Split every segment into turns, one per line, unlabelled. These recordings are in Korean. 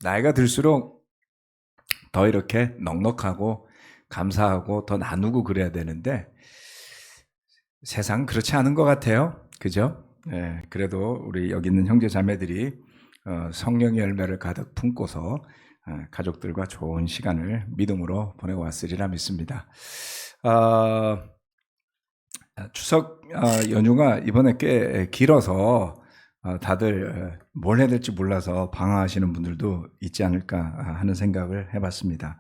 나이가 들수록 더 이렇게 넉넉하고 감사하고 더 나누고 그래야 되는데 세상 그렇지 않은 것 같아요. 그죠? 예, 그래도 우리 여기 있는 형제 자매들이 성령의 열매를 가득 품고서 가족들과 좋은 시간을 믿음으로 보내고 왔으리라 믿습니다. 추석 연휴가 이번에 꽤 길어서 다들 뭘 해야 될지 몰라서 방황하시는 분들도 있지 않을까 하는 생각을 해봤습니다.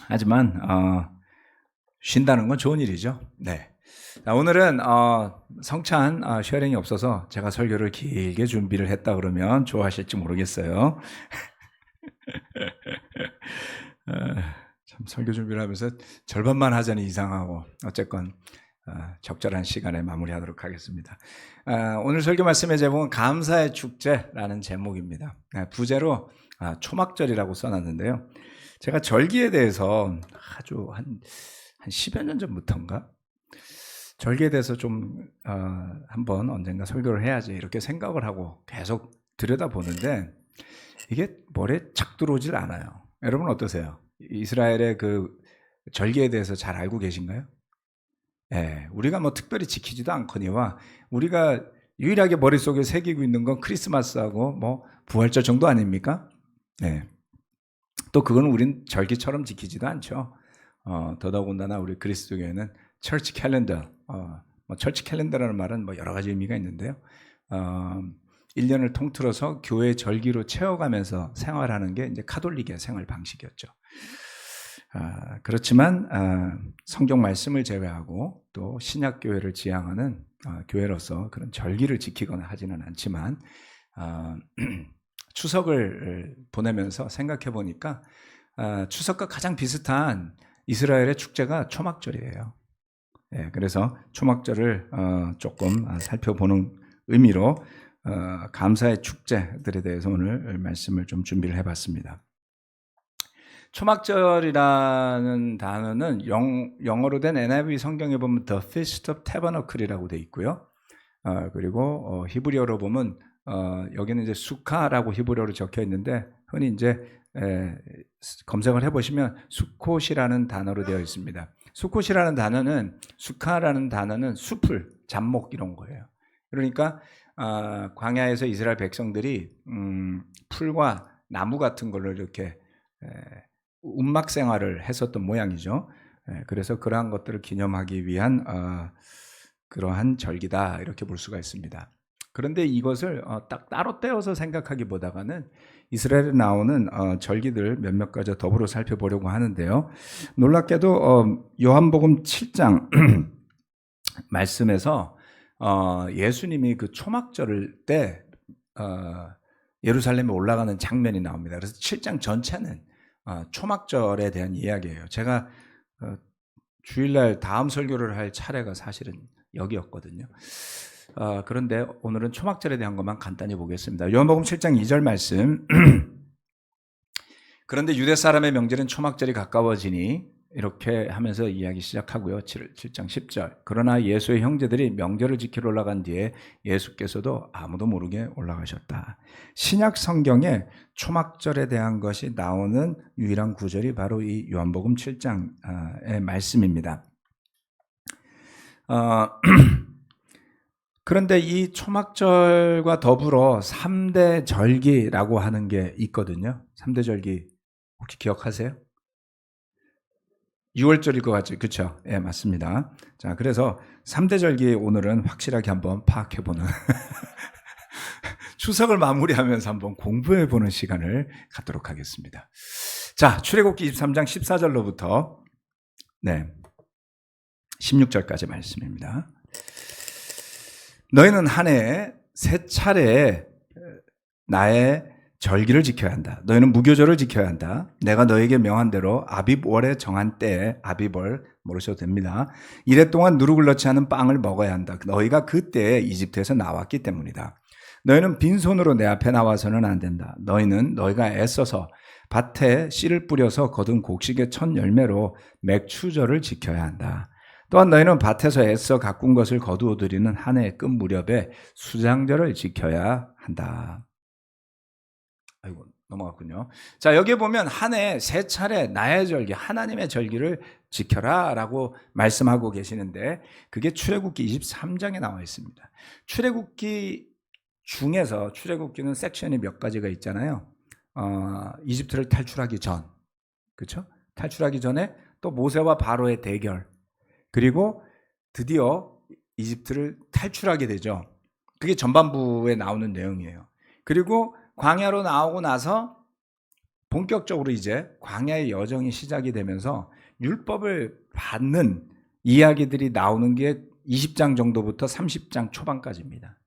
하지만 쉰다는 건 좋은 일이죠. 네. 오늘은 성찬 쉐어링이 없어서 제가 설교를 길게 준비를 했다 그러면 좋아하실지 모르겠어요. 참 설교 준비를 하면서 절반만 하자니 이상하고 어쨌건 적절한 시간에 마무리하도록 하겠습니다. 오늘 설교 말씀의 제목은 감사의 축제라는 제목입니다. 부제로 초막절이라고 써놨는데요. 제가 절기에 대해서 아주 한 10여 년 전부터인가 절기에 대해서 좀 한번 언젠가 설교를 해야지 이렇게 생각을 하고 계속 들여다보는데 이게 머리에 착 들어오질 않아요. 여러분 어떠세요? 이스라엘의 그 절기에 대해서 잘 알고 계신가요? 예, 우리가 뭐 특별히 지키지도 않거니와 우리가 유일하게 머릿속에 새기고 있는 건 크리스마스하고 뭐 부활절 정도 아닙니까? 네. 또 그건 우린 절기처럼 지키지도 않죠. 더더군다나 우리 그리스도교회는 철치 캘린더, 뭐 철치 캘린더라는 말은 뭐 여러 가지 의미가 있는데요. 1년을 통틀어서 교회 절기로 채워가면서 생활하는 게 이제 카톨릭의 생활 방식이었죠. 그렇지만 성경 말씀을 제외하고 또 신약 교회를 지향하는 교회로서 그런 절기를 지키거나 하지는 않지만 추석을 보내면서 생각해 보니까 추석과 가장 비슷한 이스라엘의 축제가 초막절이에요. 예, 그래서 초막절을 조금 살펴보는 의미로 감사의 축제들에 대해서 오늘 말씀을 좀 준비를 해봤습니다. 초막절이라는 단어는 영어로 된 NIV 성경에 보면 The Feast of Tabernacle이라고 되어 있고요. 그리고 히브리어로 보면 여기는 이제 수카라고 히브리어로 적혀 있는데 흔히 이제 검색을 해보시면 수콧이라는 단어로 되어 있습니다. 수콧이라는 단어는 수카라는 단어는 숲을 잡목 이런 거예요. 그러니까 광야에서 이스라엘 백성들이 풀과 나무 같은 걸로 이렇게 움막 생활을 했었던 모양이죠. 그래서 그러한 것들을 기념하기 위한 그러한 절기다 이렇게 볼 수가 있습니다. 그런데 이것을 딱 따로 떼어서 생각하기보다는 이스라엘에 나오는 절기들 몇몇 가지 더불어 살펴보려고 하는데요. 놀랍게도 요한복음 7장 말씀에서 예수님이 그 초막절을 때 예루살렘에 올라가는 장면이 나옵니다. 그래서 7장 전체는 초막절에 대한 이야기예요. 제가 주일날 다음 설교를 할 차례가 사실은 여기였거든요. 그런데 오늘은 초막절에 대한 것만 간단히 보겠습니다. 요한복음 7장 2절 말씀. 그런데 유대 사람의 명절은 초막절이 가까워지니 이렇게 하면서 이야기 시작하고요. 7장 10절. 그러나 예수의 형제들이 명절을 지키러 올라간 뒤에 예수께서도 아무도 모르게 올라가셨다. 신약 성경에 초막절에 대한 것이 나오는 유일한 구절이 바로 이 요한복음 7장의 말씀입니다. 그런데 이 초막절과 더불어 3대 절기라고 하는 게 있거든요. 3대 절기 혹시 기억하세요? 6월절일 것 같죠? 그렇죠? 예, 맞습니다. 자, 그래서 3대 절기 오늘은 확실하게 한번 파악해보는 추석을 마무리하면서 한번 공부해보는 시간을 갖도록 하겠습니다. 자, 출애굽기 23장 14절로부터 16절까지 말씀입니다. 너희는 한 해에 3차례 나의 절기를 지켜야 한다. 너희는 무교절을 지켜야 한다. 내가 너에게 명한 대로 아빕월에 정한 때에 아빕월 모르셔도 됩니다. 이래 동안 누룩을 넣지 않은 빵을 먹어야 한다. 너희가 그때에 이집트에서 나왔기 때문이다. 너희는 빈손으로 내 앞에 나와서는 안 된다. 너희는 너희가 애써서 밭에 씨를 뿌려서 거둔 곡식의 첫 열매로 맥추절을 지켜야 한다. 또한 너희는 밭에서 애써 가꾼 것을 거두어 들이는 한 해의 끝 무렵에 수장절을 지켜야 한다. 아이고, 넘어갔군요. 자, 여기 보면 한 해 세 차례 나의 절기, 하나님의 절기를 지켜라 라고 말씀하고 계시는데, 그게 출애굽기 23장에 나와 있습니다. 출애굽기 중에서, 출애굽기는 섹션이 몇 가지가 있잖아요. 이집트를 탈출하기 전, 그렇죠? 탈출하기 전에 또 모세와 바로의 대결, 그리고 드디어 이집트를 탈출하게 되죠. 그게 전반부에 나오는 내용이에요. 그리고 광야로 나오고 나서 본격적으로 이제 광야의 여정이 시작이 되면서 율법을 받는 이야기들이 나오는 게 20장 정도부터 30장 초반까지입니다.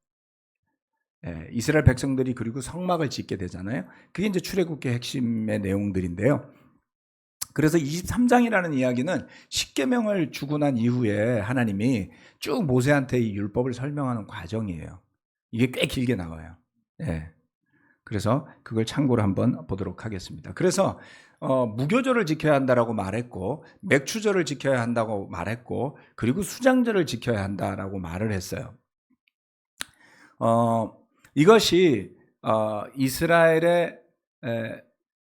이스라엘 백성들이 그리고 성막을 짓게 되잖아요. 그게 이제 출애굽기 핵심의 내용들인데요. 그래서 23장이라는 이야기는 십계명을 주고 난 이후에 하나님이 쭉 모세한테 이 율법을 설명하는 과정이에요. 이게 꽤 길게 나와요. 그래서 그걸 참고로 한번 보도록 하겠습니다. 그래서 무교절을 지켜야 한다라고 말했고, 맥추절을 지켜야 한다고 말했고, 그리고 수장절을 지켜야 한다라고 말을 했어요. 이것이 이스라엘의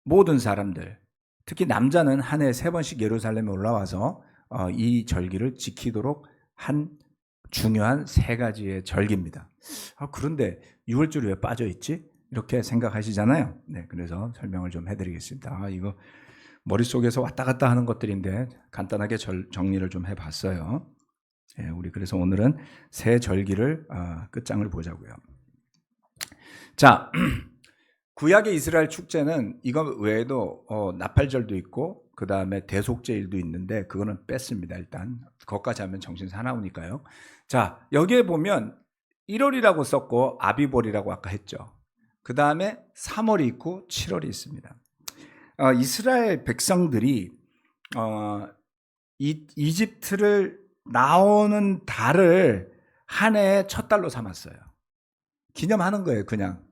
모든 사람들, 특히 남자는 한 해 3번씩 예루살렘에 올라와서 이 절기를 지키도록 한 중요한 3가지의 절기입니다. 그런데 6월절이 왜 빠져있지? 이렇게 생각하시잖아요. 네, 그래서 설명을 좀 해드리겠습니다. 이거 머릿속에서 왔다 갔다 하는 것들인데 간단하게 정리를 좀 해봤어요. 우리 그래서 오늘은 새 절기를 끝장을 보자고요. 자, 구약의 이스라엘 축제는 이거 외에도 나팔절도 있고 그 다음에 대속제일도 있는데 그거는 뺐습니다. 일단 그것까지 하면 정신 사나우니까요. 자, 여기에 보면 1월이라고 썼고 아비볼이라고 아까 했죠. 그 다음에 3월이 있고 7월이 있습니다. 이스라엘 백성들이 이집트를 나오는 달을 한 해의 첫 달로 삼았어요. 기념하는 거예요, 그냥.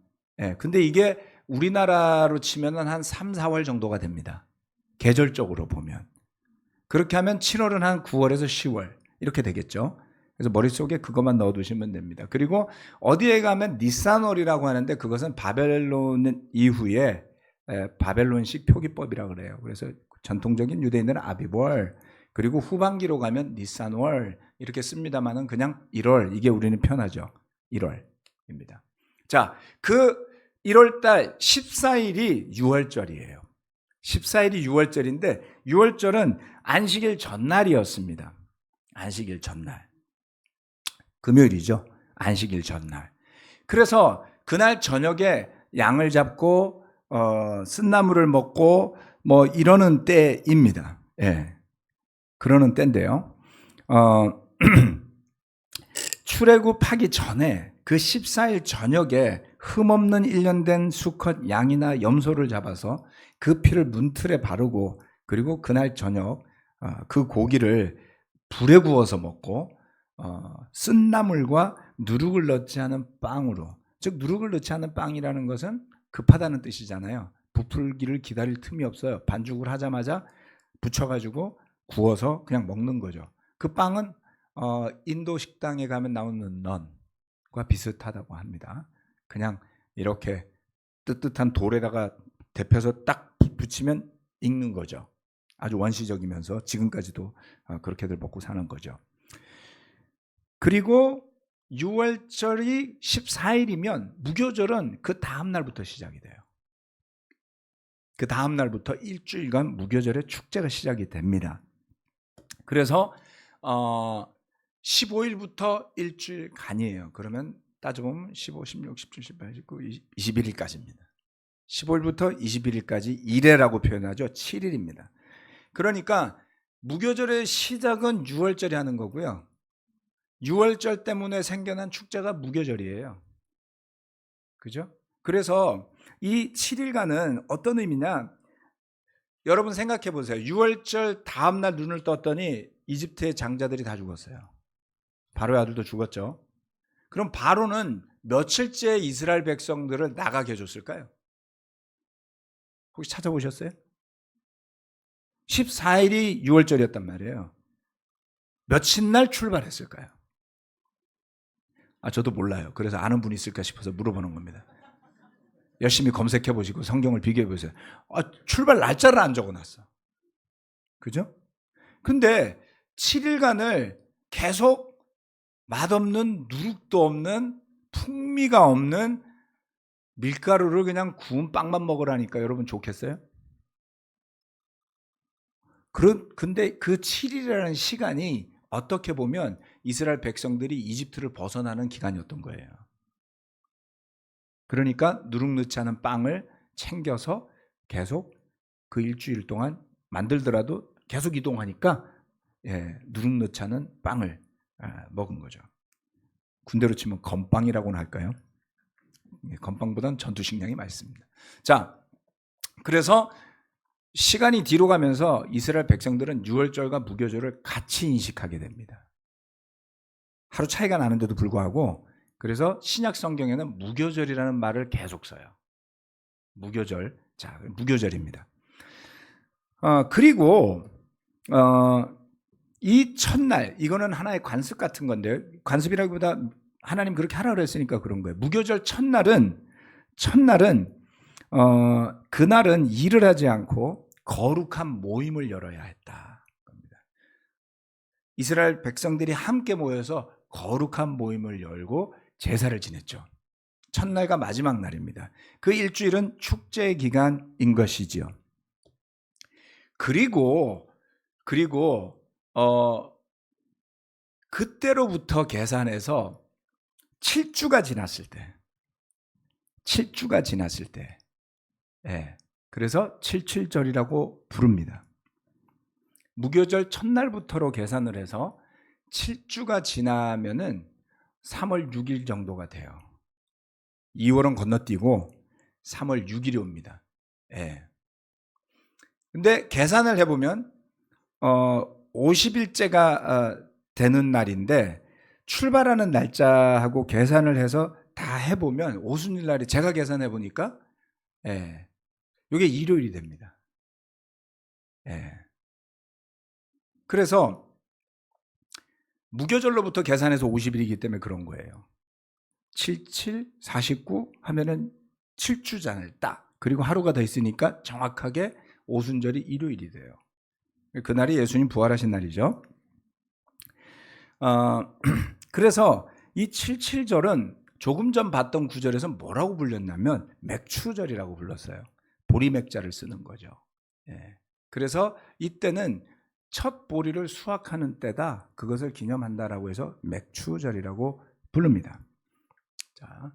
근데 이게 우리나라로 치면 한 3, 4월 정도가 됩니다. 계절적으로 보면. 그렇게 하면 7월은 한 9월에서 10월 이렇게 되겠죠. 그래서 머릿속에 그것만 넣어두시면 됩니다. 그리고 어디에 가면 니산월이라고 하는데 그것은 바벨론 이후에 바벨론식 표기법이라고 그래요. 그래서 전통적인 유대인들은 아비월, 그리고 후반기로 가면 니산월 이렇게 씁니다만은 그냥 1월, 이게 우리는 편하죠. 1월입니다. 자, 그 1월달 14일이 6월절이에요. 14일이 6월절인데 6월절은 안식일 전날이었습니다. 안식일 전날. 금요일이죠. 안식일 전날. 그래서 그날 저녁에 양을 잡고 쓴나물을 먹고 뭐 이러는 때입니다. 그러는 때인데요. 출애굽하기 전에 그 14일 저녁에 흠없는 1년 된 수컷 양이나 염소를 잡아서 그 피를 문틀에 바르고, 그리고 그날 저녁 그 고기를 불에 구워서 먹고 쓴나물과 누룩을 넣지 않은 빵으로, 즉 누룩을 넣지 않은 빵이라는 것은 급하다는 뜻이잖아요. 부풀기를 기다릴 틈이 없어요. 반죽을 하자마자 부쳐가지고 구워서 그냥 먹는 거죠. 그 빵은 인도 식당에 가면 나오는 넌과 비슷하다고 합니다. 그냥 이렇게 뜨뜻한 돌에다가 데펴서 딱 붙이면 익는 거죠. 아주 원시적이면서 지금까지도 그렇게들 먹고 사는 거죠. 그리고 6월절이 14일이면 무교절은 그 다음 날부터 시작이 돼요. 그 다음 날부터 일주일간 무교절의 축제가 시작이 됩니다. 그래서 15일부터 일주일간이에요. 그러면 따져보면 15, 16, 17, 18, 19, 21일까지입니다. 15일부터 21일까지 일해라고 표현하죠. 7일입니다. 그러니까 무교절의 시작은 6월절에 하는 거고요. 6월절 때문에 생겨난 축제가 무교절이에요. 그죠? 그래서 이 7일간은 어떤 의미냐? 여러분 생각해 보세요. 6월절 다음 날 눈을 떴더니 이집트의 장자들이 다 죽었어요. 바로의 아들도 죽었죠. 그럼 바로는 며칠째 이스라엘 백성들을 나가게 해줬을까요? 혹시 찾아보셨어요? 14일이 6월절이었단 말이에요. 며칠 날 출발했을까요? 저도 몰라요. 그래서 아는 분이 있을까 싶어서 물어보는 겁니다. 열심히 검색해 보시고 성경을 비교해 보세요. 출발 날짜를 안 적어놨어. 그죠? 근데 7일간을 계속 맛없는, 누룩도 없는, 풍미가 없는 밀가루를 그냥 구운 빵만 먹으라니까 여러분 좋겠어요? 근데 그 7일이라는 시간이 어떻게 보면 이스라엘 백성들이 이집트를 벗어나는 기간이었던 거예요. 그러니까 누룩 넣지 않은 빵을 챙겨서 계속 그 일주일 동안 만들더라도 계속 이동하니까 누룩 넣지 않은 빵을 먹은 거죠. 군대로 치면 건빵이라고는 할까요? 건빵보다는 전투식량이 맛있습니다. 자, 그래서 시간이 뒤로 가면서 이스라엘 백성들은 유월절과 무교절을 같이 인식하게 됩니다. 하루 차이가 나는데도 불구하고 그래서 신약 성경에는 무교절이라는 말을 계속 써요. 무교절, 자, 무교절입니다. 그리고 이 첫날, 이거는 하나의 관습 같은 건데요. 관습이라기보다 하나님 그렇게 하라 그랬으니까 그런 거예요. 무교절 첫날은 그날은 일을 하지 않고 거룩한 모임을 열어야 했다. 이스라엘 백성들이 함께 모여서 거룩한 모임을 열고 제사를 지냈죠. 첫날과 마지막 날입니다. 그 일주일은 축제 기간인 것이지요. 그리고 그때로부터 계산해서 7주가 지났을 때, 그래서 77절이라고 부릅니다. 무교절 첫날부터로 계산을 해서 7주가 지나면은 3월 6일 정도가 돼요. 2월은 건너뛰고 3월 6일이 옵니다. 근데 계산을 해보면 50일째가 되는 날인데 출발하는 날짜하고 계산을 해서 다 해보면 오순일 날이 제가 계산해 보니까 이게 일요일이 됩니다. 그래서 무교절로부터 계산해서 50일이기 때문에 그런 거예요. 77, 49 하면은 7주잖아요. 딱. 그리고 하루가 더 있으니까 정확하게 오순절이 일요일이 돼요. 그날이 예수님 부활하신 날이죠. 그래서 이 77절은 조금 전 봤던 구절에서 뭐라고 불렸냐면 맥추절이라고 불렀어요. 보리맥자를 쓰는 거죠. 그래서 이때는 첫 보리를 수확하는 때다. 그것을 기념한다라고 해서 맥추절이라고 부릅니다. 자,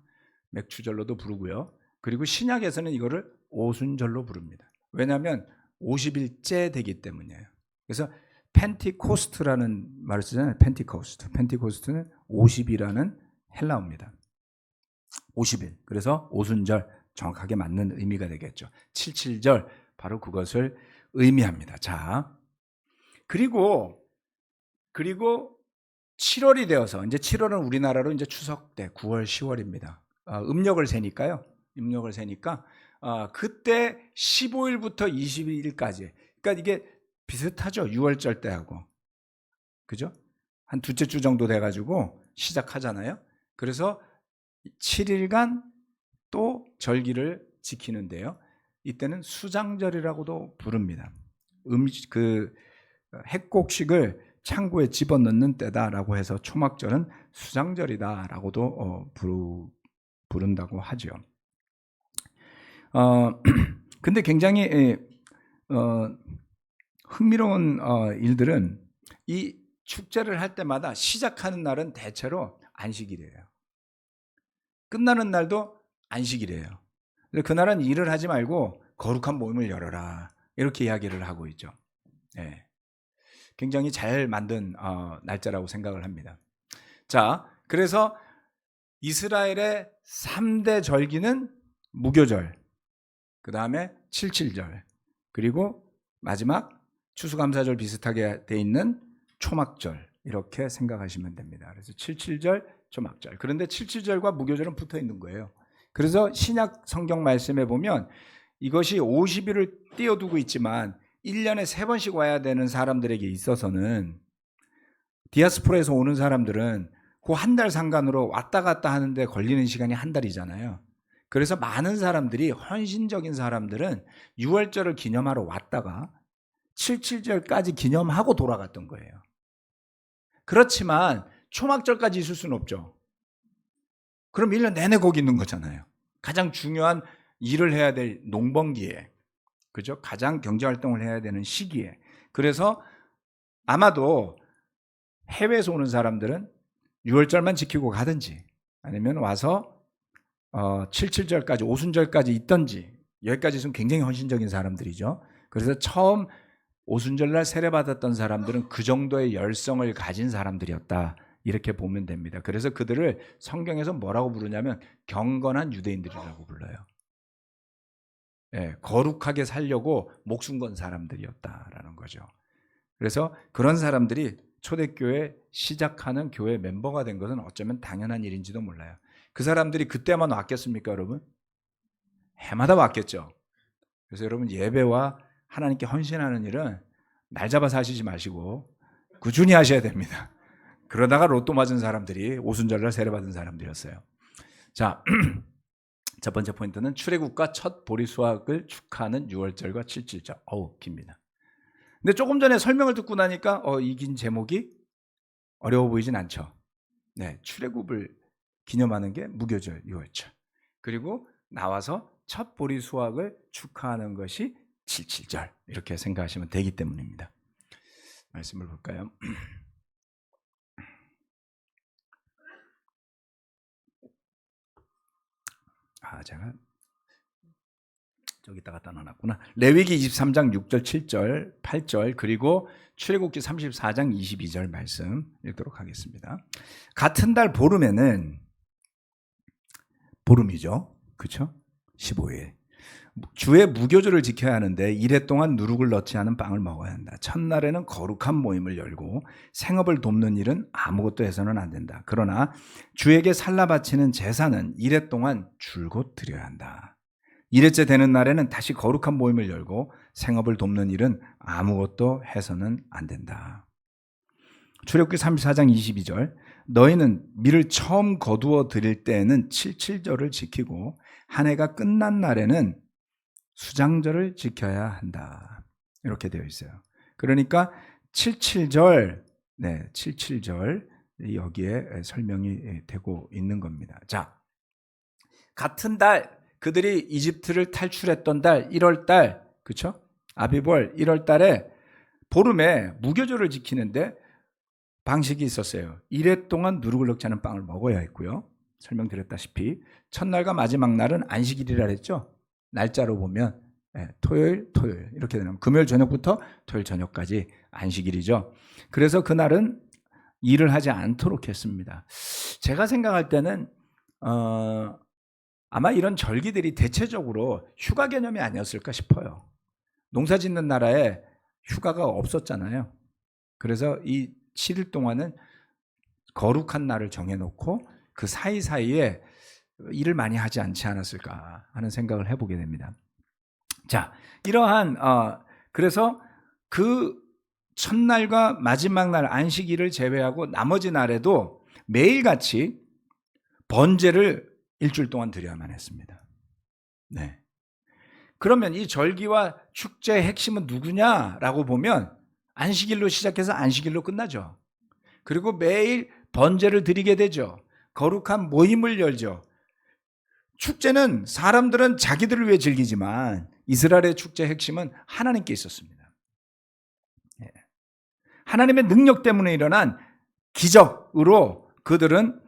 맥추절로도 부르고요. 그리고 신약에서는 이거를 오순절로 부릅니다. 왜냐하면 50일째 되기 때문이에요. 그래서 펜티코스트라는 말을 쓰잖아요. 펜티코스트는 50이라는 헬라어입니다. 50일. 그래서 오순절 정확하게 맞는 의미가 되겠죠. 77절 바로 그것을 의미합니다. 자, 그리고 7월이 되어서 이제 7월은 우리나라로 이제 추석 때 9월, 10월입니다. 음력을 세니까요. 그때 15일부터 22일까지. 그러니까 이게 비슷하죠. 6월절 때하고. 그죠? 한 두째 주 정도 돼가지고 시작하잖아요. 그래서 7일간 또 절기를 지키는데요. 이때는 수장절이라고도 부릅니다. 핵곡식을 창고에 집어넣는 때다라고 해서 초막절은 수장절이다라고도 부른다고 하죠. 근데 굉장히 흥미로운 일들은 이 축제를 할 때마다 시작하는 날은 대체로 안식일이에요. 끝나는 날도 안식일이에요. 그날은 일을 하지 말고 거룩한 모임을 열어라. 이렇게 이야기를 하고 있죠. 굉장히 잘 만든 날짜라고 생각을 합니다. 자, 그래서 이스라엘의 3대 절기는 무교절, 그 다음에 77절, 그리고 마지막 추수감사절 비슷하게 돼 있는 초막절, 이렇게 생각하시면 됩니다. 그래서 77절, 초막절. 그런데 77절과 무교절은 붙어 있는 거예요. 그래서 신약 성경 말씀에 보면 이것이 50일을 띄워두고 있지만 1년에 3번씩 와야 되는 사람들에게 있어서는, 디아스포라에서 오는 사람들은 그 한 달 상간으로 왔다 갔다 하는데 걸리는 시간이 한 달이잖아요. 그래서 많은 사람들이, 헌신적인 사람들은 유월절을 기념하러 왔다가 77절까지 기념하고 돌아갔던 거예요. 그렇지만 초막절까지 있을 수는 없죠. 그럼 1년 내내 거기 있는 거잖아요. 가장 중요한 일을 해야 될 농번기에, 그죠? 가장 경제활동을 해야 되는 시기에. 그래서 아마도 해외에서 오는 사람들은 6월절만 지키고 가든지 아니면 와서 77절까지 오순절까지 있든지, 여기까지 있으면 굉장히 헌신적인 사람들이죠. 그래서 처음 오순절날 세례받았던 사람들은 그 정도의 열성을 가진 사람들이었다, 이렇게 보면 됩니다. 그래서 그들을 성경에서 뭐라고 부르냐면 경건한 유대인들이라고 불러요. 예, 거룩하게 살려고 목숨 건 사람들이었다라는 거죠. 그래서 그런 사람들이 초대교회 시작하는 교회 멤버가 된 것은 어쩌면 당연한 일인지도 몰라요. 그 사람들이 그때만 왔겠습니까, 여러분? 해마다 왔겠죠. 그래서 여러분, 예배와 하나님께 헌신하는 일은 날 잡아서 하시지 마시고 꾸준히 하셔야 됩니다. 그러다가 로또 맞은 사람들이 오순절날 세례받은 사람들이었어요. 자, 첫 번째 포인트는 출애굽과 첫 보리 수확을 축하하는 6월절과 77절. 어우, 깁니다. 근데 조금 전에 설명을 듣고 나니까 이 긴 제목이 어려워 보이진 않죠. 네, 출애굽을 기념하는 게 무교절 6월절. 그리고 나와서 첫 보리 수확을 축하하는 것이 77절. 이렇게 생각하시면 되기 때문입니다. 말씀을 볼까요? 제가 저기다 갖다 놔놨구나. 레위기 23장 6절, 7절, 8절, 그리고 출애굽기 34장 22절 말씀 읽도록 하겠습니다. 같은 달 보름에는, 보름이죠, 그렇죠? 15일. 주의 무교절을 지켜야 하는데 이래 동안 누룩을 넣지 않은 빵을 먹어야 한다. 첫날에는 거룩한 모임을 열고 생업을 돕는 일은 아무것도 해서는 안 된다. 그러나 주에게 살라 바치는 제사는 이래 동안 줄곧 드려야 한다. 이래째 되는 날에는 다시 거룩한 모임을 열고 생업을 돕는 일은 아무것도 해서는 안 된다. 출애굽기 34장 22절. 너희는 밀을 처음 거두어 드릴 때에는 77절을 지키고 한 해가 끝난 날에는 수장절을 지켜야 한다. 이렇게 되어 있어요. 그러니까 77절, 네, 77절 여기에 설명이 되고 있는 겁니다. 자, 같은 달, 그들이 이집트를 탈출했던 달 1월 달, 그렇죠? 아비벌 1월 달에 보름에 무교절을 지키는데 방식이 있었어요. 이래 동안 누룩을 넣지 않은 빵을 먹어야 했고요. 설명드렸다시피 첫날과 마지막 날은 안식일이라 했죠. 날짜로 보면 토요일 이렇게 되면 금요일 저녁부터 토요일 저녁까지 안식일이죠. 그래서 그날은 일을 하지 않도록 했습니다. 제가 생각할 때는 아마 이런 절기들이 대체적으로 휴가 개념이 아니었을까 싶어요. 농사 짓는 나라에 휴가가 없었잖아요. 그래서 이 7일 동안은 거룩한 날을 정해놓고 그 사이사이에 일을 많이 하지 않지 않았을까 하는 생각을 해보게 됩니다. 자, 이러한 그래서 그 첫날과 마지막 날 안식일을 제외하고 나머지 날에도 매일같이 번제를 일주일 동안 드려야만 했습니다. 네. 그러면 이 절기와 축제의 핵심은 누구냐라고 보면 안식일로 시작해서 안식일로 끝나죠. 그리고 매일 번제를 드리게 되죠. 거룩한 모임을 열죠. 축제는 사람들은 자기들을 위해 즐기지만 이스라엘의 축제의 핵심은 하나님께 있었습니다. 하나님의 능력 때문에 일어난 기적으로 그들은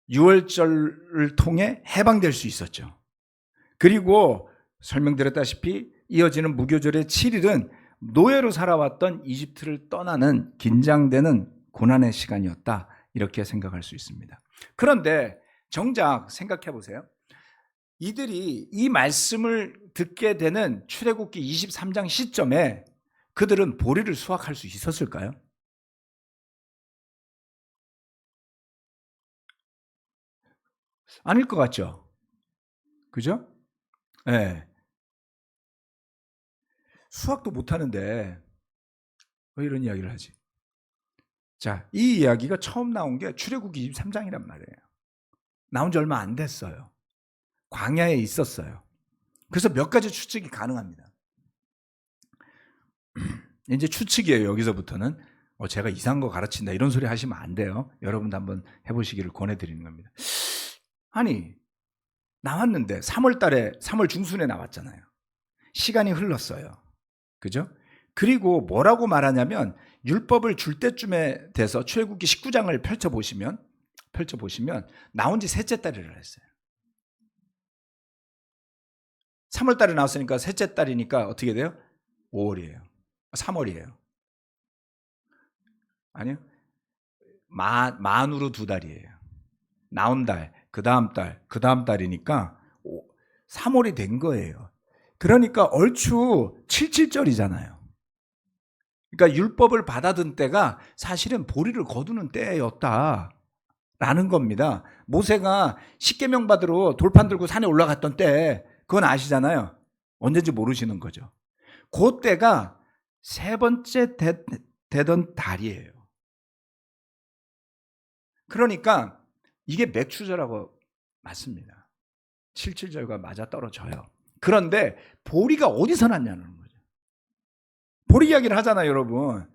유월절을 통해 해방될 수 있었죠. 그리고 설명드렸다시피 이어지는 무교절의 7일은 노예로 살아왔던 이집트를 떠나는 긴장되는 고난의 시간이었다, 이렇게 생각할 수 있습니다. 그런데 정작 생각해 보세요. 이들이 이 말씀을 듣게 되는 출애굽기 23장 시점에 그들은 보리를 수확할 수 있었을까요? 아닐 것 같죠? 그죠? 네. 수학도 못하는데 왜 이런 이야기를 하지? 자, 이 이야기가 처음 나온 게 출애굽기 23장이란 말이에요. 나온 지 얼마 안 됐어요. 광야에 있었어요. 그래서 몇 가지 추측이 가능합니다. 이제 추측이에요. 여기서부터는 제가 이상한 거 가르친다 이런 소리 하시면 안 돼요. 여러분도 한번 해보시기를 권해드리는 겁니다. 아니 나왔는데 3월 달에 3월 중순에 나왔잖아요. 시간이 흘렀어요. 그죠? 그리고 뭐라고 말하냐면 율법을 줄 때쯤에 돼서 출애굽기 19장을 펼쳐보시면 나온 지 셋째 달이라 했어요. 3월 달에 나왔으니까 셋째 달이니까 어떻게 돼요? 5월이에요. 3월이에요. 아니요. 만으로 2달이에요. 나온 달, 그 다음 달, 그 다음 달이니까 3월이 된 거예요. 그러니까 얼추 77절이잖아요. 그러니까 율법을 받아든 때가 사실은 보리를 거두는 때였다라는 겁니다. 모세가 십계명 받으러 돌판 들고 산에 올라갔던 때 그건 아시잖아요. 언제인지 모르시는 거죠. 그때가 세 번째 되던 달이에요. 그러니까 이게 맥추절하고 맞습니다. 77절과 맞아 떨어져요. 그런데 보리가 어디서 났냐는 거죠. 보리 이야기를 하잖아요, 여러분.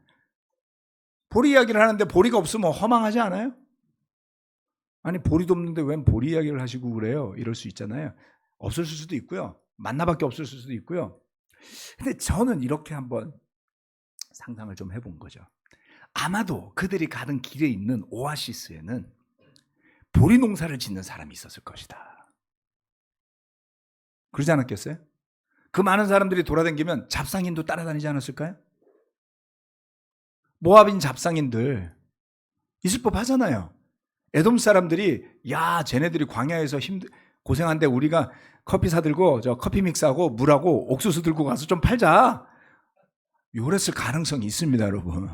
보리 이야기를 하는데 보리가 없으면 허망하지 않아요? 아니 보리도 없는데 웬 보리 이야기를 하시고 그래요? 이럴 수 있잖아요. 없을 수도 있고요. 만나밖에 없을 수도 있고요. 근데 저는 이렇게 한번 상상을 좀 해본 거죠. 아마도 그들이 가던 길에 있는 오아시스에는 보리 농사를 짓는 사람이 있었을 것이다. 그러지 않았겠어요? 그 많은 사람들이 돌아다니면 잡상인도 따라다니지 않았을까요? 모압인 잡상인들 있을 법하잖아요. 에돔 사람들이 야 쟤네들이 광야에서 고생한데 우리가 커피 사들고 저 커피 믹스하고 물하고 옥수수 들고 가서 좀 팔자. 요랬을 가능성이 있습니다, 여러분.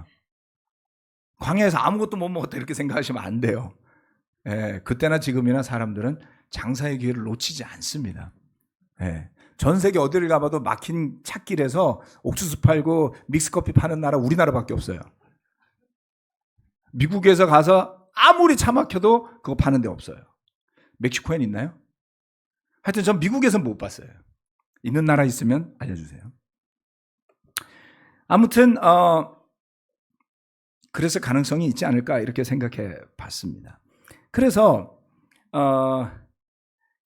광야에서 아무것도 못 먹었다 이렇게 생각하시면 안 돼요. 예, 그때나 지금이나 사람들은 장사의 기회를 놓치지 않습니다. 예, 전 세계 어디를 가봐도 막힌 찻길에서 옥수수 팔고 믹스커피 파는 나라 우리나라밖에 없어요. 미국에서 가서 아무리 차 막혀도 그거 파는 데 없어요. 멕시코엔 있나요? 하여튼 전 미국에서는 못 봤어요. 있는 나라 있으면 알려주세요. 아무튼 그래서 가능성이 있지 않을까 이렇게 생각해 봤습니다. 그래서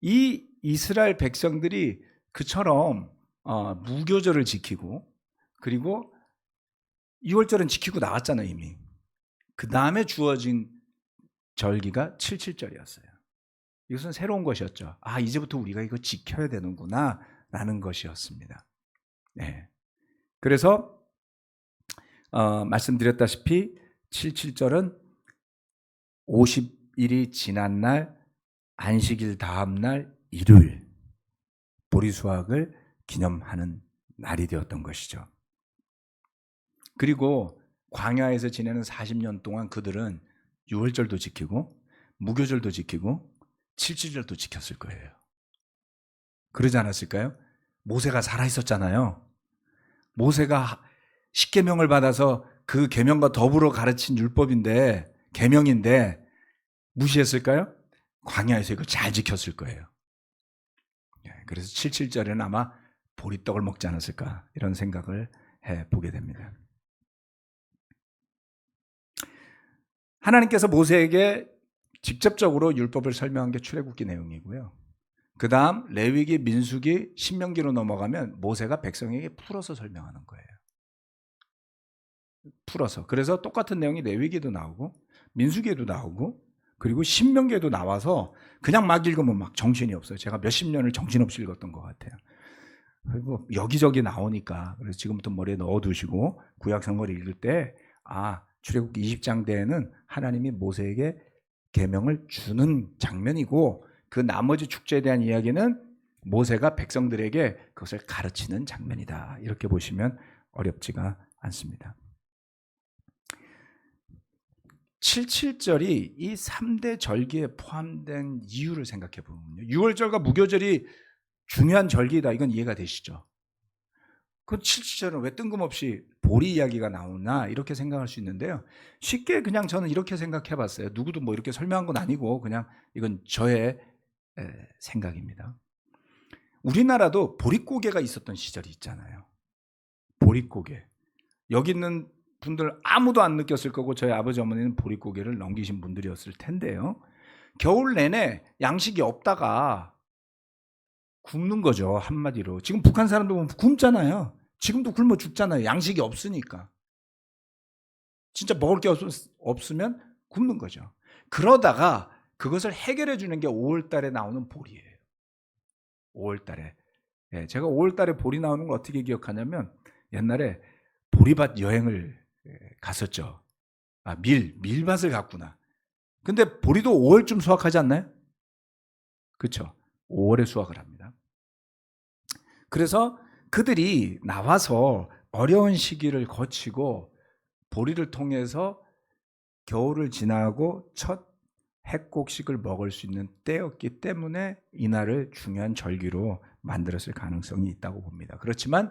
이 이스라엘 백성들이 그처럼 무교절을 지키고 그리고 6월절은 지키고 나왔잖아요 이미. 그 다음에 주어진 절기가 77절이었어요. 이것은 새로운 것이었죠. 아 이제부터 우리가 이거 지켜야 되는구나 라는 것이었습니다. 네. 그래서 말씀드렸다시피 77절은 50일이 지난 날 안식일 다음 날 일요일 보리수확을 기념하는 날이 되었던 것이죠. 그리고 광야에서 지내는 40년 동안 그들은 6월절도 지키고 무교절도 지키고 77절도 지켰을 거예요. 그러지 않았을까요? 모세가 살아있었잖아요. 모세가 십계명을 받아서 그 계명과 더불어 가르친 율법인데 계명인데 무시했을까요? 광야에서 이거 잘 지켰을 거예요. 그래서 77절에는 아마 보리떡을 먹지 않았을까 이런 생각을 해보게 됩니다. 하나님께서 모세에게 직접적으로 율법을 설명한 게 출애굽기 내용이고요. 그 다음 레위기, 민수기, 신명기로 넘어가면 모세가 백성에게 풀어서 설명하는 거예요. 풀어서. 그래서 똑같은 내용이 레위기에도 나오고 민수기에도 나오고 그리고 신명기에도 나와서 그냥 막 읽으면 막 정신이 없어요. 제가 몇십 년을 정신없이 읽었던 것 같아요. 그리고 여기저기 나오니까 그래서 지금부터 머리에 넣어두시고 구약성경을 읽을 때 출애굽기 20장 때에는 하나님이 모세에게 계명을 주는 장면이고 그 나머지 축제에 대한 이야기는 모세가 백성들에게 그것을 가르치는 장면이다. 이렇게 보시면 어렵지가 않습니다. 77절이 이 3대 절기에 포함된 이유를 생각해 보면요. 6월절과 무교절이 중요한 절기다. 이건 이해가 되시죠? 그 77절은 왜 뜬금없이 보리 이야기가 나오나 이렇게 생각할 수 있는데요. 쉽게 그냥 저는 이렇게 생각해 봤어요. 누구도 뭐 이렇게 설명한 건 아니고 그냥 이건 저의 생각입니다. 우리나라도 보릿고개가 있었던 시절이 있잖아요. 보릿고개. 여기 있는 분들 아무도 안 느꼈을 거고 저희 아버지 어머니는 보릿고개를 넘기신 분들이었을 텐데요. 겨울 내내 양식이 없다가 굶는 거죠. 한마디로. 지금 북한 사람들 보면 굶잖아요. 지금도 굶어 죽잖아요. 양식이 없으니까. 진짜 먹을 게 없으면 굶는 거죠. 그러다가 그것을 해결해 주는 게 5월 달에 나오는 보리예요. 5월 달에. 제가 5월 달에 보리 나오는 걸 어떻게 기억하냐면 옛날에 보리밭 여행을 갔었죠. 밀밭을 갔구나. 근데 보리도 5월쯤 수확하지 않나요? 그렇죠. 5월에 수확을 합니다. 그래서 그들이 나와서 어려운 시기를 거치고 보리를 통해서 겨울을 지나고 첫 핵곡식을 먹을 수 있는 때였기 때문에 이날을 중요한 절기로 만들었을 가능성이 있다고 봅니다. 그렇지만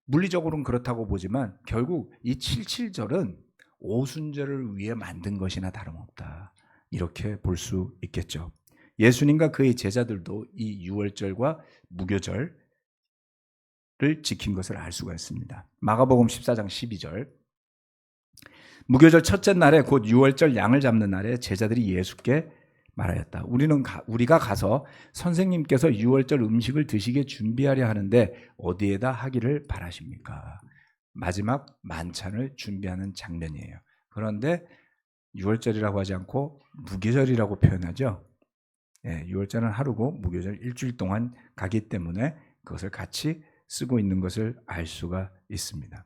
물리적으로는 그렇다고 보지만 결국 이 77절은 오순절을 위해 만든 것이나 다름없다. 이렇게 볼 수 있겠죠. 예수님과 그의 제자들도 이 유월절과 무교절을 지킨 것을 알 수가 있습니다. 마가복음 14장 12절. 무교절 첫째 날에 곧 유월절 양을 잡는 날에 제자들이 예수께 말하였다. 우리가 가서 선생님께서 유월절 음식을 드시게 준비하려 하는데 어디에다 하기를 바라십니까? 마지막 만찬을 준비하는 장면이에요. 그런데 유월절이라고 하지 않고 무교절이라고 표현하죠. 유월절은 하루고 무교절 일주일 동안 가기 때문에 그것을 같이 쓰고 있는 것을 알 수가 있습니다.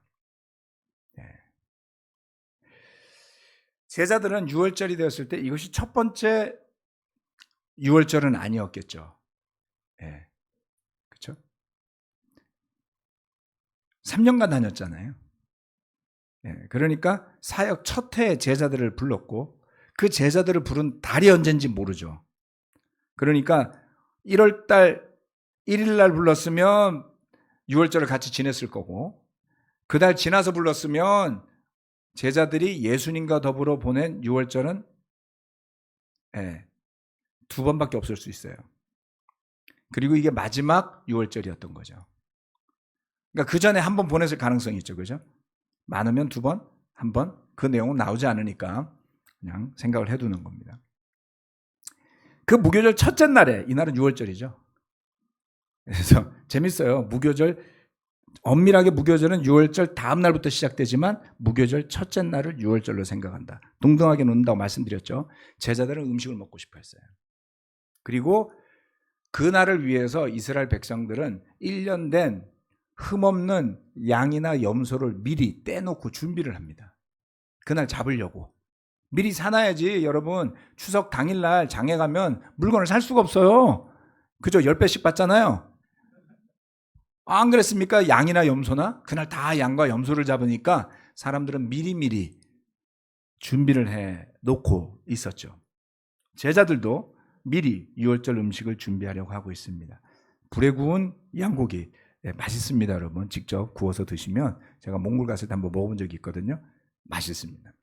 제자들은 유월절이 되었을 때 이것이 첫 번째 유월절은 아니었겠죠. 그렇죠? 3년간 다녔잖아요. 그러니까 사역 첫 해에 제자들을 불렀고 그 제자들을 부른 달이 언젠지 모르죠. 그러니까 1월 달 1일 날 불렀으면 6월절을 같이 지냈을 거고 그달 지나서 불렀으면 제자들이 예수님과 더불어 보낸 6월절은 두 번밖에 없을 수 있어요. 그리고 이게 마지막 6월절이었던 거죠. 그러니까 그 전에 한 번 보냈을 가능성이 있죠. 그죠? 많으면 두 번, 한 번. 그 내용은 나오지 않으니까 그냥 생각을 해두는 겁니다. 그 무교절 첫째 날에, 이날은 6월절이죠. 그래서 재밌어요. 무교절, 엄밀하게 무교절은 6월절 다음 날부터 시작되지만 무교절 첫째 날을 6월절로 생각한다. 동등하게 놓는다고 말씀드렸죠. 제자들은 음식을 먹고 싶어 했어요. 그리고 그날을 위해서 이스라엘 백성들은 1년 된 흠없는 양이나 염소를 미리 떼놓고 준비를 합니다. 그날 잡으려고. 미리 사놔야지. 여러분 추석 당일날 장에 가면 물건을 살 수가 없어요. 그죠? 10배씩 받잖아요. 안 그랬습니까? 양이나 염소나? 그날 다 양과 염소를 잡으니까 사람들은 미리미리 준비를 해놓고 있었죠. 제자들도 미리 유월절 음식을 준비하려고 하고 있습니다. 불에 구운 양고기 맛있습니다. 여러분 직접 구워서 드시면 제가 몽골 갔을 때 한번 먹어본 적이 있거든요. 맛있습니다.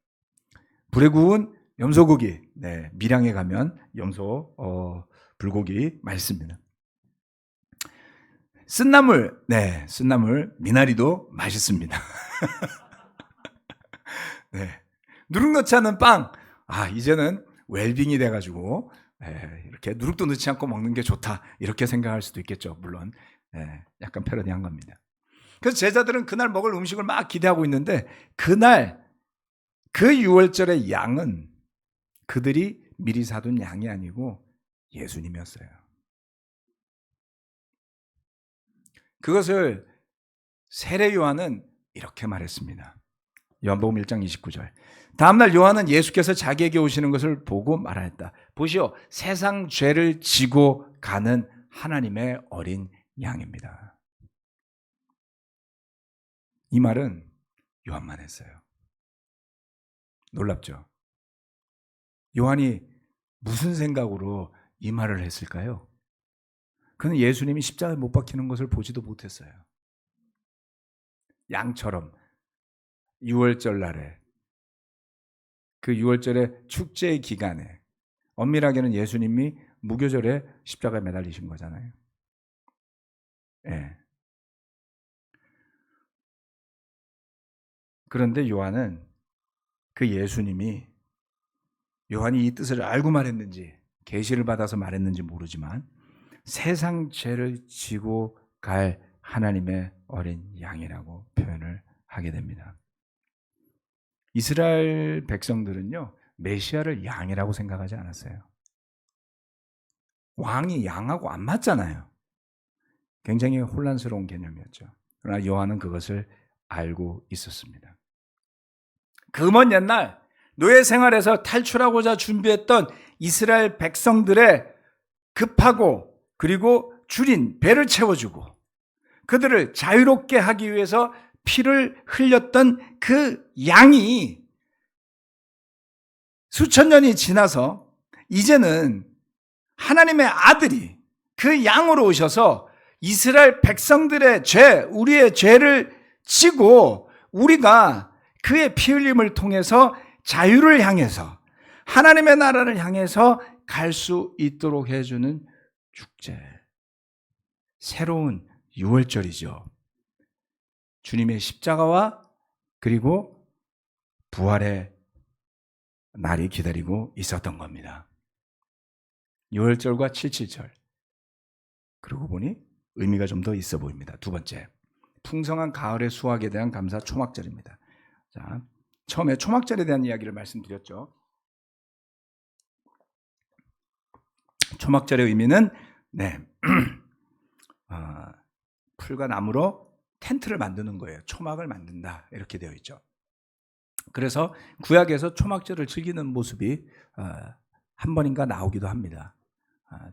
불에 구운 염소고기, 밀양에 가면 염소 불고기 맛있습니다. 쓴나물, 쓴나물 미나리도 맛있습니다. 누룩 넣지 않은 빵, 이제는 웰빙이 돼가지고 이렇게 누룩도 넣지 않고 먹는 게 좋다 이렇게 생각할 수도 있겠죠. 물론 약간 패러디한 겁니다. 그래서 제자들은 그날 먹을 음식을 막 기대하고 있는데 그날 그 유월절의 양은 그들이 미리 사둔 양이 아니고 예수님이었어요. 그것을 세례 요한은 이렇게 말했습니다. 요한복음 1장 29절. 다음날 요한은 예수께서 자기에게 오시는 것을 보고 말하였다. 보시오, 세상 죄를 지고 가는 하나님의 어린 양입니다. 이 말은 요한만 했어요. 놀랍죠? 요한이 무슨 생각으로 이 말을 했을까요? 그는 예수님이 십자가에 못 박히는 것을 보지도 못했어요. 양처럼 6월절 날에 그 6월절의 축제의 기간에 엄밀하게는 예수님이 무교절에 십자가에 매달리신 거잖아요. 예. 그런데 요한은 그 예수님이 요한이 이 뜻을 알고 말했는지 계시를 받아서 말했는지 모르지만 세상 죄를 지고 갈 하나님의 어린 양이라고 표현을 하게 됩니다. 이스라엘 백성들은요, 메시아를 양이라고 생각하지 않았어요. 왕이 양하고 안 맞잖아요. 굉장히 혼란스러운 개념이었죠. 그러나 요한은 그것을 알고 있었습니다. 그 먼 옛날 노예 생활에서 탈출하고자 준비했던 이스라엘 백성들의 급하고 그리고 줄인 배를 채워주고 그들을 자유롭게 하기 위해서 피를 흘렸던 그 양이 수천 년이 지나서 이제는 하나님의 아들이 그 양으로 오셔서 이스라엘 백성들의 죄, 우리의 죄를 지고 우리가 그의 피 흘림을 통해서 자유를 향해서 하나님의 나라를 향해서 갈 수 있도록 해주는 축제. 새로운 유월절이죠. 주님의 십자가와 그리고 부활의 날이 기다리고 있었던 겁니다. 유월절과 칠칠절. 그러고 보니 의미가 좀 더 있어 보입니다. 두 번째, 풍성한 가을의 수확에 대한 감사 초막절입니다. 자, 처음에 초막절에 대한 이야기를 말씀드렸죠. 초막절의 의미는 풀과 나무로 텐트를 만드는 거예요. 초막을 만든다 이렇게 되어 있죠. 그래서 구약에서 초막절을 즐기는 모습이 한 번인가 나오기도 합니다.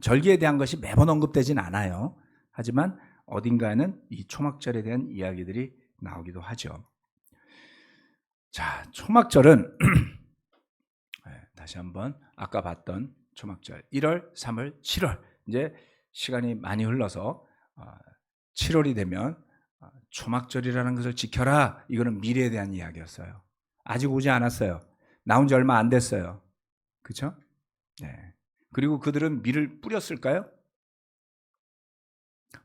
절기에 대한 것이 매번 언급되진 않아요. 하지만 어딘가에는 이 초막절에 대한 이야기들이 나오기도 하죠. 자, 초막절은 다시 한번 아까 봤던 초막절 1월, 3월, 7월 이제 시간이 많이 흘러서 7월이 되면 초막절이라는 것을 지켜라. 이거는 미래에 대한 이야기였어요. 아직 오지 않았어요. 나온 지 얼마 안 됐어요. 그렇죠? 네. 그리고 그들은 밀을 뿌렸을까요?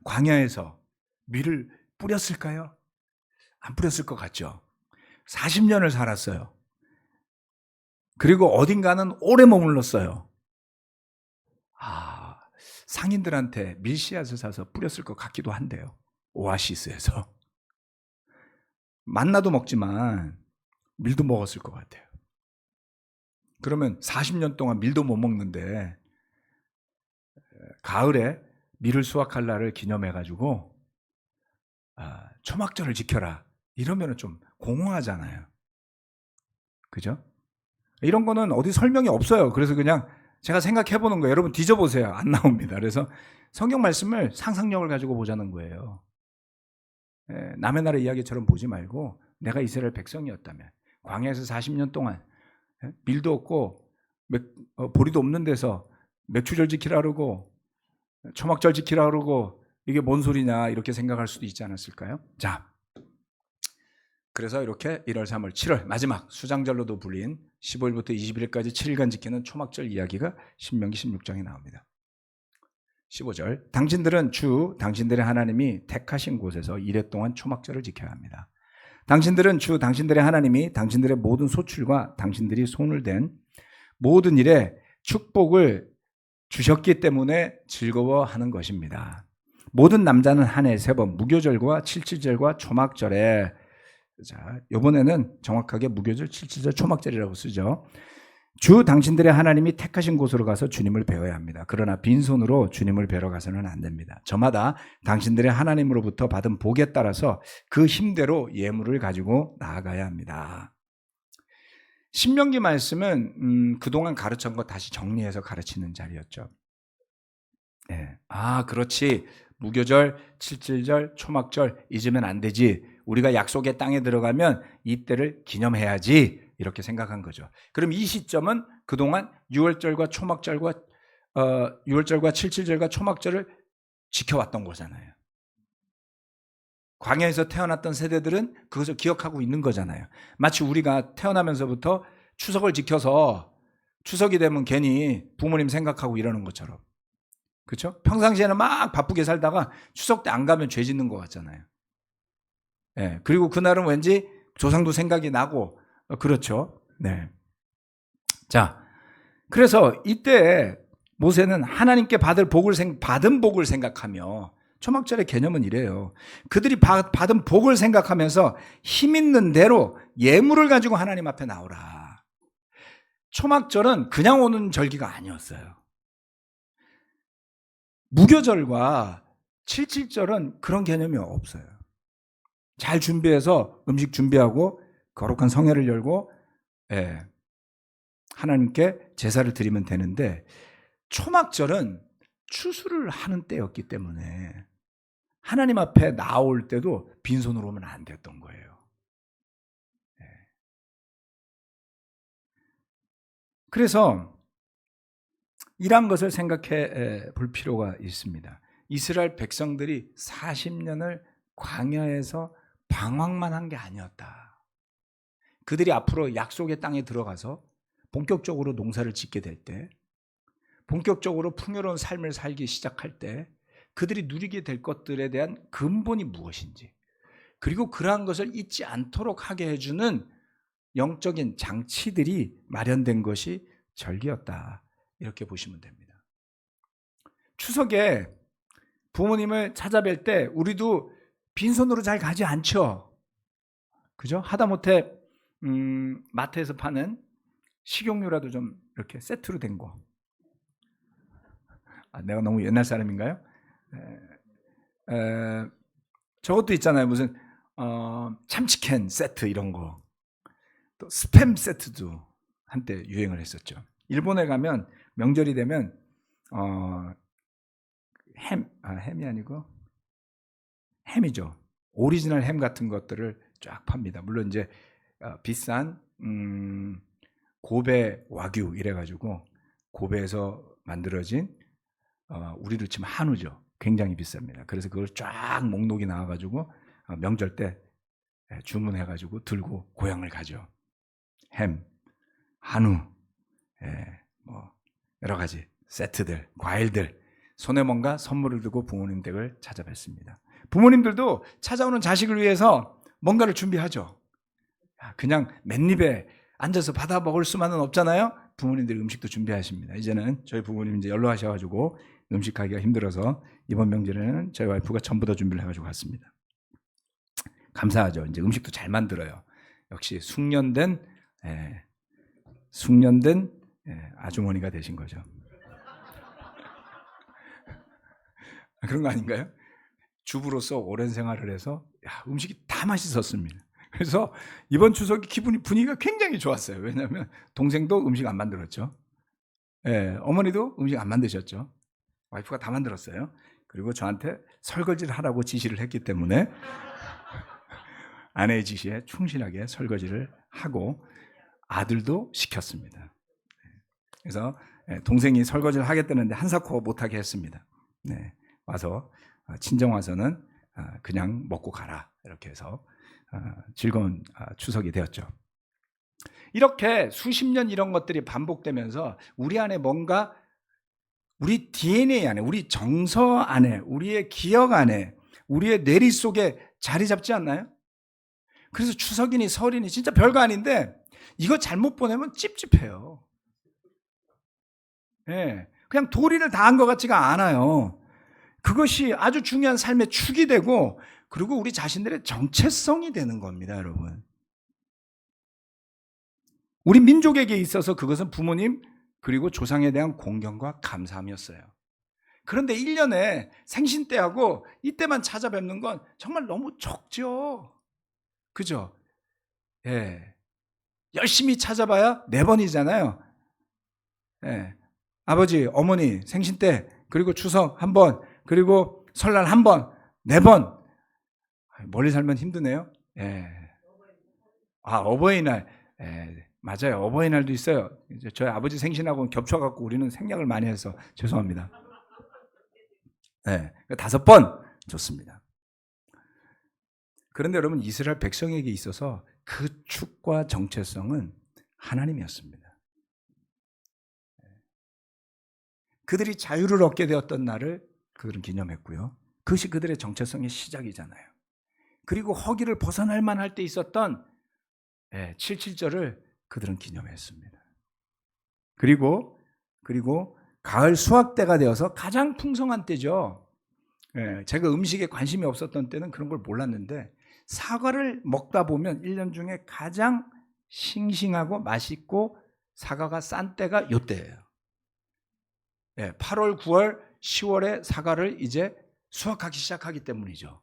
광야에서 밀을 뿌렸을까요? 안 뿌렸을 것 같죠? 40년을 살았어요. 그리고 어딘가는 오래 머물렀어요. 상인들한테 밀씨앗을 사서 뿌렸을 것 같기도 한데요. 오아시스에서. 만나도 먹지만 밀도 먹었을 것 같아요. 그러면 40년 동안 밀도 못 먹는데 가을에 밀을 수확할 날을 기념해가지고 초막절을 지켜라. 이러면 좀 공허하잖아요. 그죠? 이런 거는 어디 설명이 없어요. 그래서 그냥 제가 생각해보는 거예요. 여러분 뒤져보세요. 안 나옵니다. 그래서 성경 말씀을 상상력을 가지고 보자는 거예요. 남의 나라 이야기처럼 보지 말고 내가 이스라엘 백성이었다면 광야에서 40년 동안 밀도 없고 보리도 없는 데서 맥추절 지키라 그러고 초막절 지키라 그러고 이게 뭔 소리냐 이렇게 생각할 수도 있지 않았을까요? 자, 그래서 이렇게 1월, 3월, 7월 마지막 수장절로도 불린 15일부터 20일까지 7일간 지키는 초막절 이야기가 신명기 16장에 나옵니다. 15절, 당신들은 당신들의 하나님이 택하신 곳에서 이래 동안 초막절을 지켜야 합니다. 당신들은 당신들의 하나님이 당신들의 모든 소출과 당신들이 손을 댄 모든 일에 축복을 주셨기 때문에 즐거워하는 것입니다. 모든 남자는 한 해 3번 무교절과 칠칠절과 초막절에, 자, 이번에는 정확하게 무교절, 칠칠절, 초막절이라고 쓰죠. 당신들의 하나님이 택하신 곳으로 가서 주님을 배워야 합니다. 그러나 빈손으로 주님을 뵈러 가서는 안 됩니다. 저마다 당신들의 하나님으로부터 받은 복에 따라서 그 힘대로 예물을 가지고 나아가야 합니다. 신명기 말씀은 그동안 가르친 것 다시 정리해서 가르치는 자리였죠. 네. 그렇지. 무교절, 칠칠절, 초막절 잊으면 안 되지. 우리가 약속의 땅에 들어가면 이때를 기념해야지. 이렇게 생각한 거죠. 그럼 이 시점은 그동안 6월절과 초막절과 6월절과 칠칠절과 초막절을 지켜왔던 거잖아요. 광야에서 태어났던 세대들은 그것을 기억하고 있는 거잖아요. 마치 우리가 태어나면서부터 추석을 지켜서 추석이 되면 괜히 부모님 생각하고 이러는 것처럼 그렇죠? 평상시에는 막 바쁘게 살다가 추석 때 안 가면 죄 짓는 것 같잖아요. 예. 그리고 그날은 왠지 조상도 생각이 나고 그렇죠. 네. 자, 그래서 이때 모세는 하나님께 받은 복을 생각하며 초막절의 개념은 이래요. 그들이 받은 복을 생각하면서 힘 있는 대로 예물을 가지고 하나님 앞에 나오라. 초막절은 그냥 오는 절기가 아니었어요. 무교절과 칠칠절은 그런 개념이 없어요. 잘 준비해서 음식 준비하고 거룩한 성회를 열고 하나님께 제사를 드리면 되는데 초막절은 추수를 하는 때였기 때문에 하나님 앞에 나올 때도 빈손으로 오면 안 됐던 거예요. 그래서 이러한 것을 생각해 볼 필요가 있습니다. 이스라엘 백성들이 40년을 광야에서 방황만 한 게 아니었다. 그들이 앞으로 약속의 땅에 들어가서 본격적으로 농사를 짓게 될 때, 본격적으로 풍요로운 삶을 살기 시작할 때 그들이 누리게 될 것들에 대한 근본이 무엇인지, 그리고 그러한 것을 잊지 않도록 하게 해주는 영적인 장치들이 마련된 것이 절기였다. 이렇게 보시면 됩니다. 추석에 부모님을 찾아뵐 때 우리도 빈손으로 잘 가지 않죠. 그죠? 하다못해 마트에서 파는 식용유라도 좀 이렇게 세트로 된 거. 내가 너무 옛날 사람인가요? 저것도 있잖아요. 무슨 참치캔 세트 이런 거. 또 스팸 세트도 한때 유행을 했었죠. 일본에 가면 명절이 되면 햄이 아니고 햄이죠. 오리지널 햄 같은 것들을 쫙 팝니다. 물론 이제 비싼 고베 와규 이래가지고 고베에서 만들어진 우리로 치면 한우죠. 굉장히 비쌉니다. 그래서 그걸 쫙 목록이 나와가지고 명절 때 주문해가지고 들고 고향을 가죠. 햄, 한우, 뭐 여러 가지 세트들, 과일들, 손에 뭔가 선물을 두고 부모님 댁을 찾아뵙습니다. 부모님들도 찾아오는 자식을 위해서 뭔가를 준비하죠. 그냥 맨입에 앉아서 받아 먹을 수만은 없잖아요. 부모님들이 음식도 준비하십니다. 이제는 저희 부모님 이제 연로하셔가지고 음식하기가 힘들어서 이번 명절에는 저희 와이프가 전부 다 준비를 해가지고 갔습니다. 감사하죠. 이제 음식도 잘 만들어요. 역시 숙련된 아주머니가 되신 거죠. 그런 거 아닌가요? 주부로서 오랜 생활을 해서 음식이 다 맛있었습니다. 그래서 이번 추석이 분위기가 굉장히 좋았어요. 왜냐하면 동생도 음식 안 만들었죠. 어머니도 음식 안 만드셨죠. 와이프가 다 만들었어요. 그리고 저한테 설거지를 하라고 지시를 했기 때문에 아내의 지시에 충실하게 설거지를 하고 아들도 시켰습니다. 그래서 동생이 설거지를 하겠다는데 한사코 못하게 했습니다. 와서 친정 와서는 그냥 먹고 가라 이렇게 해서 즐거운 추석이 되었죠. 이렇게 수십 년 이런 것들이 반복되면서 우리 안에 뭔가 우리 DNA 안에, 우리 정서 안에, 우리의 기억 안에, 우리의 뇌리 속에 자리 잡지 않나요? 그래서 추석이니 설이니 진짜 별거 아닌데 이거 잘못 보내면 찝찝해요. 그냥 도리를 다한 것 같지가 않아요. 그것이 아주 중요한 삶의 축이 되고 그리고 우리 자신들의 정체성이 되는 겁니다, 여러분. 우리 민족에게 있어서 그것은 부모님 그리고 조상에 대한 공경과 감사함이었어요. 그런데 1년에 생신 때하고 이때만 찾아뵙는 건 정말 너무 적죠. 그죠? 열심히 찾아봐야 4번이잖아요. 아버지, 어머니 생신 때, 그리고 추석 한 번, 그리고 설날 한 번, 4번. 멀리 살면 힘드네요. 어버이날. 맞아요. 어버이날도 있어요. 이제 저희 아버지 생신하고 겹쳐갖고 우리는 생략을 많이 해서 죄송합니다. 5번 좋습니다. 그런데 여러분 이스라엘 백성에게 있어서 그 축과 정체성은 하나님이었습니다. 그들이 자유를 얻게 되었던 날을 그들은 기념했고요. 그것이 그들의 정체성의 시작이잖아요. 그리고 허기를 벗어날 만할 때 있었던 77절을 그들은 기념했습니다. 그리고 가을 수확 때가 되어서 가장 풍성한 때죠. 제가 음식에 관심이 없었던 때는 그런 걸 몰랐는데 사과를 먹다 보면 1년 중에 가장 싱싱하고 맛있고 사과가 싼 때가 이때예요. 8월, 9월, 10월에 사과를 이제 수확하기 시작하기 때문이죠.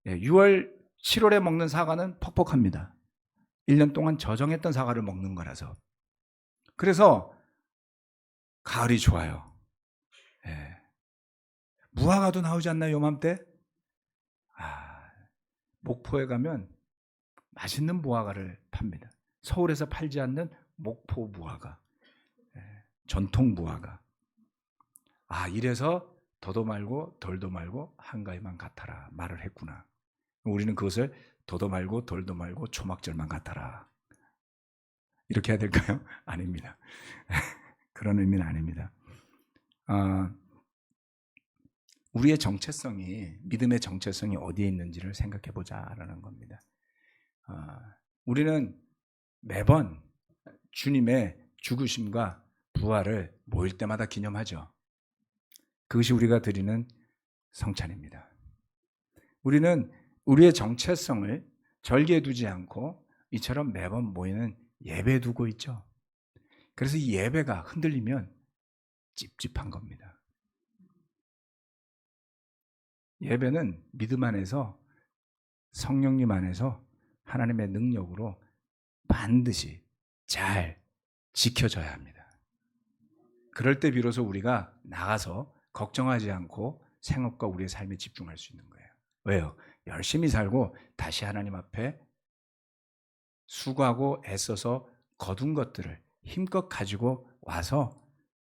6월, 7월에 먹는 사과는 퍽퍽합니다. 1년 동안 저정했던 사과를 먹는 거라서. 그래서 가을이 좋아요. 무화과도 나오지 않나요, 요맘때? 목포에 가면 맛있는 무화과를 팝니다. 서울에서 팔지 않는 목포 무화과, 전통 무화과. 이래서 더도 말고 덜도 말고 한가위만 같아라 말을 했구나. 우리는 그것을 더도 말고 덜도 말고 초막절만 같아라 이렇게 해야 될까요? 아닙니다. 그런 의미는 아닙니다. 우리의 정체성이, 믿음의 정체성이 어디에 있는지를 생각해 보자라는 겁니다. 우리는 매번 주님의 죽으심과 부활을 모일 때마다 기념하죠. 그것이 우리가 드리는 성찬입니다. 우리는 우리의 정체성을 절개에 두지 않고 이처럼 매번 모이는 예배에 두고 있죠. 그래서 이 예배가 흔들리면 찝찝한 겁니다. 예배는 믿음 안에서, 성령님 안에서 하나님의 능력으로 반드시 잘 지켜져야 합니다. 그럴 때 비로소 우리가 나가서 걱정하지 않고 생업과 우리의 삶에 집중할 수 있는 거예요. 왜요? 열심히 살고 다시 하나님 앞에 수고하고 애써서 거둔 것들을 힘껏 가지고 와서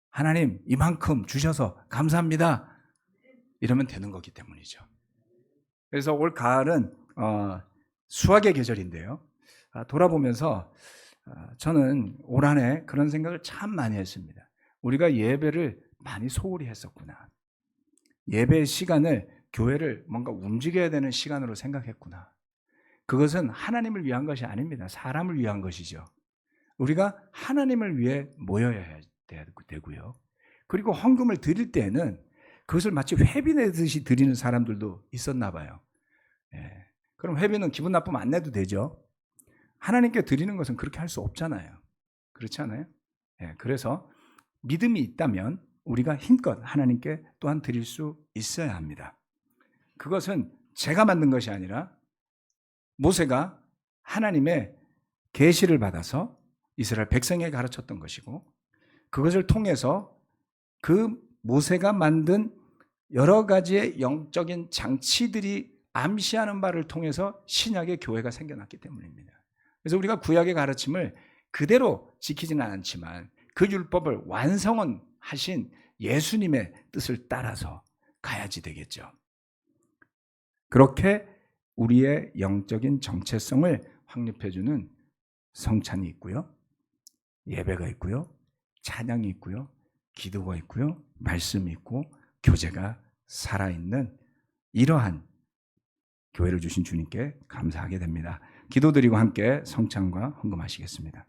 하나님 이만큼 주셔서 감사합니다 이러면 되는 거기 때문이죠. 그래서 올 가을은 수확의 계절인데요. 돌아보면서 저는 올 한 해 그런 생각을 참 많이 했습니다. 우리가 예배를 많이 소홀히 했었구나. 예배의 시간을, 교회를 뭔가 움직여야 되는 시간으로 생각했구나. 그것은 하나님을 위한 것이 아닙니다. 사람을 위한 것이죠. 우리가 하나님을 위해 모여야 되고요. 그리고 헌금을 드릴 때에는 그것을 마치 회비 내듯이 드리는 사람들도 있었나 봐요. 그럼 회비는 기분 나쁘면 안 내도 되죠. 하나님께 드리는 것은 그렇게 할 수 없잖아요. 그렇지 않아요? 그래서 믿음이 있다면 우리가 힘껏 하나님께 또한 드릴 수 있어야 합니다. 그것은 제가 만든 것이 아니라 모세가 하나님의 계시를 받아서 이스라엘 백성에게 가르쳤던 것이고, 그것을 통해서 그 모세가 만든 여러 가지의 영적인 장치들이 암시하는 바를 통해서 신약의 교회가 생겨났기 때문입니다. 그래서 우리가 구약의 가르침을 그대로 지키지는 않지만 그 율법을 완성은 하신 예수님의 뜻을 따라서 가야지 되겠죠. 그렇게 우리의 영적인 정체성을 확립해주는 성찬이 있고요, 예배가 있고요, 찬양이 있고요, 기도가 있고요, 말씀이 있고 교제가 살아있는 이러한 교회를 주신 주님께 감사하게 됩니다. 기도드리고 함께 성찬과 헌금하시겠습니다.